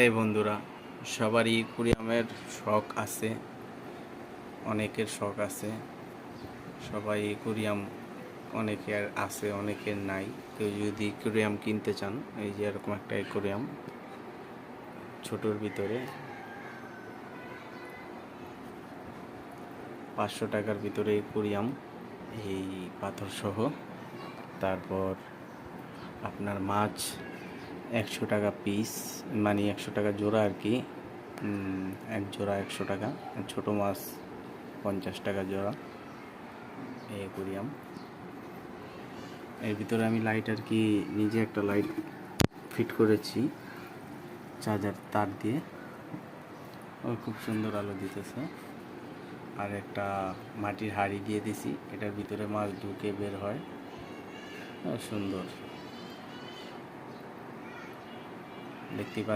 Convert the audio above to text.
এই বন্ধুরা, সবারই কুরিয়ামের শখ আছে, অনেকের শখ আছে। সবাই কুরিয়াম, অনেকের আছে অনেকের নাই। কেউ যদি কুরিয়াম কিনতে চান, এই যে এরকম একটা কুরিয়াম ছোটোর ভিতরে 500 টাকার ভিতরে কুরিয়াম, এই পাথর সহ। তারপর আপনার মাছ 100 টাকা পিস, মানে 100 টাকা জোড়া আর কি। এক জোড়া 100 টাকা। ছোটো মাছ 50 টাকা জোড়া। এই অ্যাকুরিয়াম এর ভিতরে আমি লাইট আর কি নিজে একটা লাইট ফিট করেছি চার্জার তার দিয়ে। ও খুব সুন্দর আলো দিতেছে। আর একটা মাটির হাঁড়ি দিয়ে দিছি, এটার ভিতরে মাছ ঢুকে বের হয়। সুন্দর দেখতে পাচ্ছি।